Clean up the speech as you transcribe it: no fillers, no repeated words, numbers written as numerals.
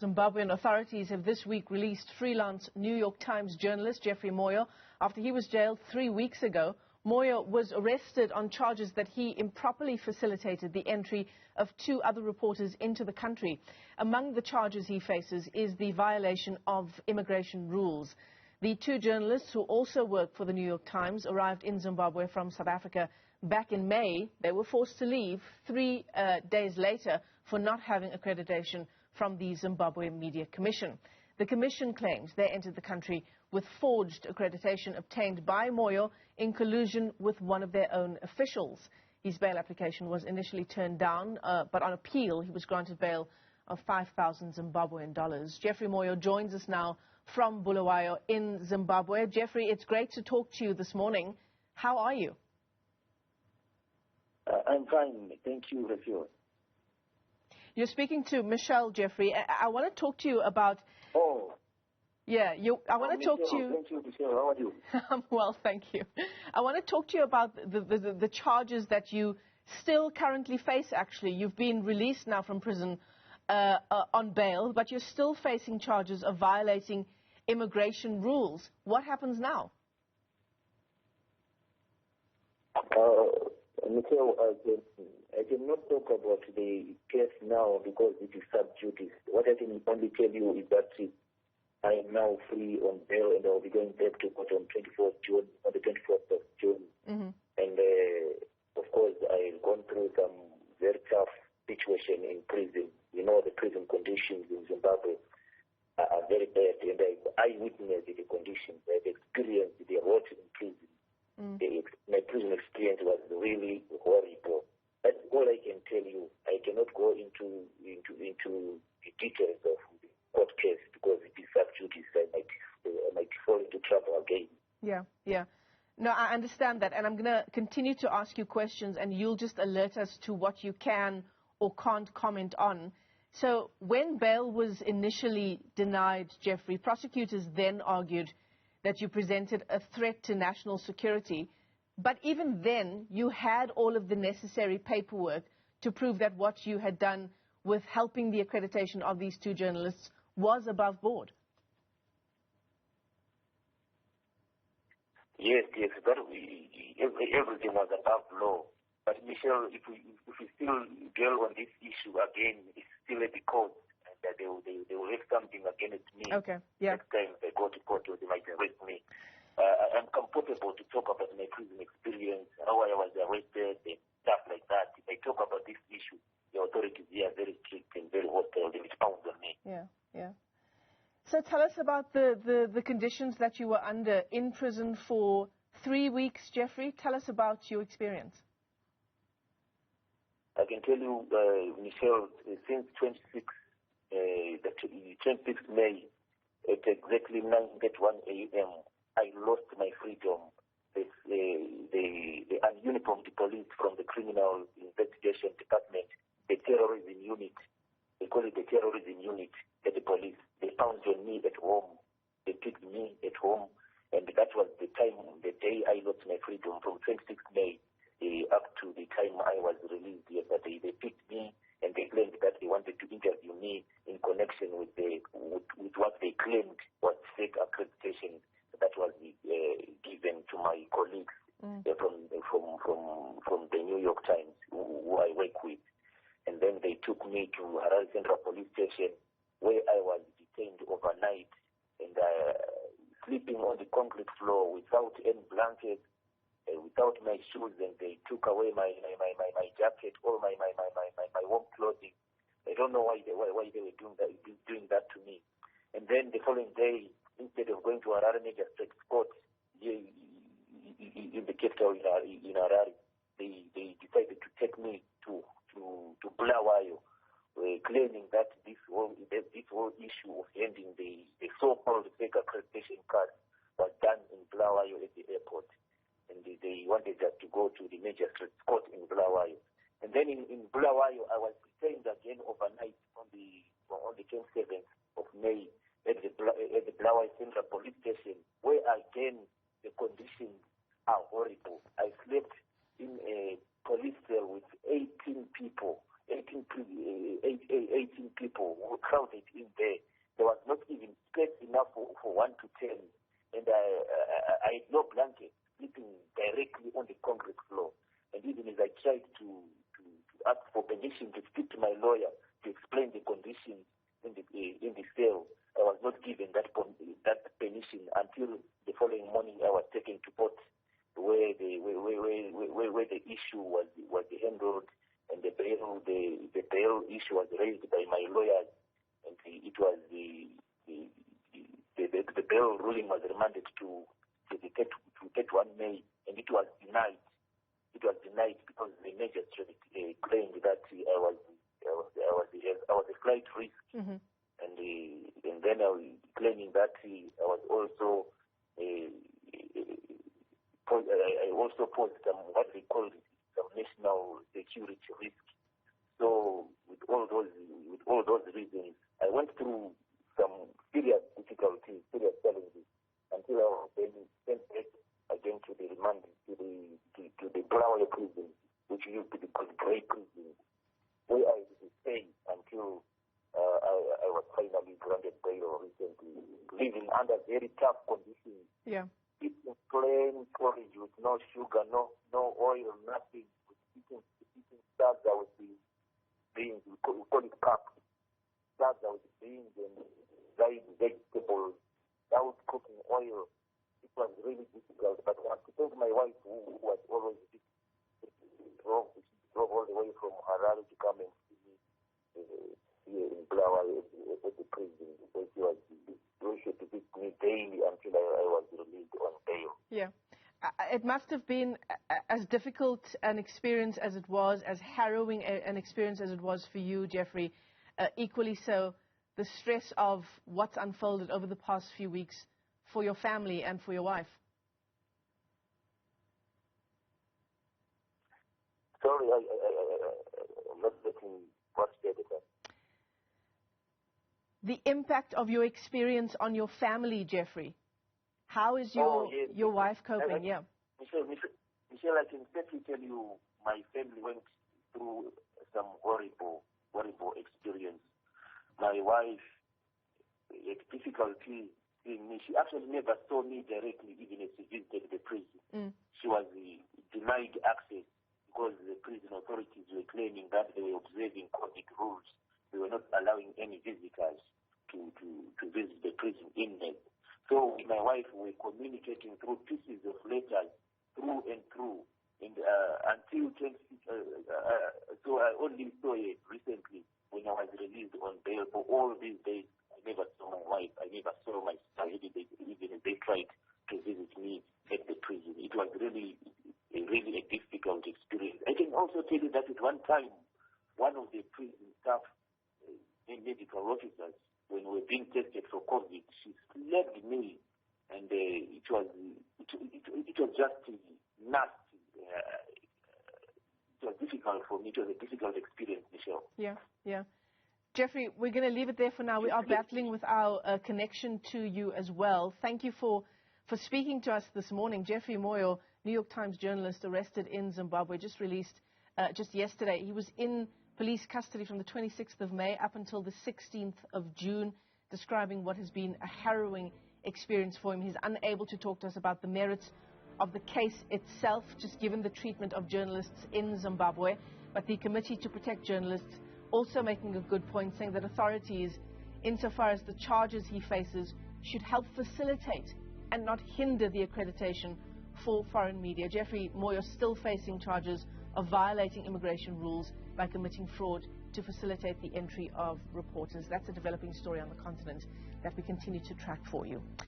Zimbabwean authorities have this week released freelance New York Times journalist Jeffrey Moyo after he was jailed 3 weeks ago. Moyo was arrested on charges that he improperly facilitated the entry of 2 other reporters into the country. Among the charges he faces is the violation of immigration rules. The 2 journalists, who also work for the New York Times, arrived in Zimbabwe from South Africa back in May. They were forced to leave 3 days later for not having accreditation from the Zimbabwe Media Commission. The Commission claims they entered the country with forged accreditation obtained by Moyo in collusion with one of their own officials. His bail application was initially turned down, but on appeal he was granted bail of 5,000 Zimbabwean dollars. Jeffrey Moyo joins us now from Bulawayo in Zimbabwe. Jeffrey, it's great to talk to you this morning. How are you? I'm fine. Thank you, Rafio. You're speaking to Michelle, Jeffrey. I want to talk to you about... Oh. Yeah, I want to talk to you... Thank you, Michelle. How are you? I'm well, thank you. I want to talk to you about the charges that you still currently face, actually. You've been released now from prison on bail, but you're still facing charges of violating immigration rules. What happens now? Michelle, I cannot talk about the case now because it is sub judice. What I can only tell you is that I am now free on bail and I'll be going back to court on the 24th of June. Mm-hmm. And of course, I've gone through some very tough situation in prison. You know, the prison conditions in Zimbabwe are very bad, and I witnessed the conditions. I've experienced the rot in prison. My prison experience was really horrible. That's all I can tell you. I cannot go into the details of the court case because it is sub judice. I might fall into trouble again. Yeah. No, I understand that, and I'm going to continue to ask you questions, and you'll just alert us to what you can or can't comment on. So when bail was initially denied, Jeffrey, prosecutors then argued that you presented a threat to national security. But even then, you had all of the necessary paperwork to prove that what you had done with helping the accreditation of these 2 journalists was above board. Yes, but everything was above law. But Michelle, if we still dwell on this issue again, it's still at the court, and that they will have something against me. Okay. Yeah. Next time they go to court, they might arrest me. I'm comfortable to talk about my prison experience, how I was arrested, and stuff like that. If I talk about this issue, the authorities here are very strict and very hostile. They will pound on me. Yeah. So tell us about the conditions that you were under in prison for 3 weeks, Jeffrey. Tell us about your experience. I can tell you, Michelle, since 26th May, at exactly 9:31 a.m., I lost my freedom. The uniformed police from the Criminal Investigation Department, the terrorism unit, they call it the terrorism unit at the police. They pounced on me at home. They picked me at home, and that was the day I lost my freedom, from 26th May up to the time I was released yesterday. They picked me, and they claimed that they wanted to interview me in connection with what they claimed was fake accreditation that was given to my colleagues from the New York Times, who I work with. And then they took me to Harare Central Police Station, where I was detained overnight and sleeping on the concrete floor without any blankets, without my shoes, and they took away my jacket, all my warm clothing. I don't know why they were doing that to me. And then the following day, instead of going to Harare Magistrate Court in the capital in Harare, they decided to take me to Bulawayo, claiming that this whole issue of ending the so-called fake accreditation card was done in Bulawayo at the airport. And they wanted us to go to the Magistrate Court in Bulawayo. And then in Bulawayo, I was detained again overnight on the 27th of May at the Bulawayo Central Police Station, where again the conditions are horrible. I slept in a police cell with 18 people, 18 people were crowded in there. There was not even space enough for 1 to 10. And I had no blanket, sleeping directly on the concrete floor. And even as I tried to ask for permission to speak to my lawyer to explain the conditions in the cell, I was not given that permission until the following morning. I was taken to court where the issue was handled, and the bail issue was raised by my lawyers, and it was the bail ruling was remanded to 31 May, and it was denied. It was denied because the magistrate claimed that I was a flight risk, Mm-hmm. and then I was claiming that I was also I also posed some what they call some national security risk. So with all those reasons, I went through some serious difficulties, serious challenges, until I was then sent back again to the remand to the Blaue prison, which used to be called Grey prison, where I stayed until I was finally granted bail recently, living under very tough conditions. Yeah. Eating plain porridge with no sugar, no oil, nothing. Eating starch out with beans, we call it pap. Starch out with beans and dried vegetables, without cooking oil. It was really difficult, but I want to thank my wife who was always drove all the way from Harare to come and see me here in Blawa at the prison. So she was to visit me daily until I was released on bail. Yeah. It must have been as difficult an experience as it was, as harrowing an experience as it was for you, Jeffrey. Equally so, the stress of what's unfolded over the past few weeks for your family and for your wife. Sorry, I'm not getting what's said. The impact of your experience on your family, Jeffrey. How is your wife coping? Yeah. Michelle, I can safely tell you my family went through some horrible experience. My wife had difficulty seeing me. She actually never saw me directly, even as she visited the prison. Mm. She was denied access because the prison authorities were claiming that they were observing COVID rules. They were not allowing any visitors to visit the prison inmates. So my wife were communicating through pieces of letters, through and through, and until so I only saw it recently when I was released on bail. For all these days, I never saw my wife. I never saw my son, even if they tried to visit me at the prison. It was really a difficult experience. I can also tell you that at one time, one of the prison staff, medical officers, when we were being tested for COVID, she slapped me, and it was just nasty. It was difficult for me. It was a difficult experience, Michelle. Yeah, yeah. Jeffrey, we're going to leave it there for now. We are battling with our connection to you as well. Thank you for speaking to us this morning. Jeffrey Moyo, New York Times journalist, arrested in Zimbabwe, just released just yesterday. He was in police custody from the 26th of May up until the 16th of June, describing what has been a harrowing experience for him. He's unable to talk to us about the merits of the case itself, just given the treatment of journalists in Zimbabwe. But the Committee to Protect Journalists also making a good point, saying that authorities, insofar as the charges he faces, should help facilitate and not hinder the accreditation for foreign media. Jeffrey Moyo still facing charges of violating immigration rules by committing fraud to facilitate the entry of reporters. That's a developing story on the continent that we continue to track for you.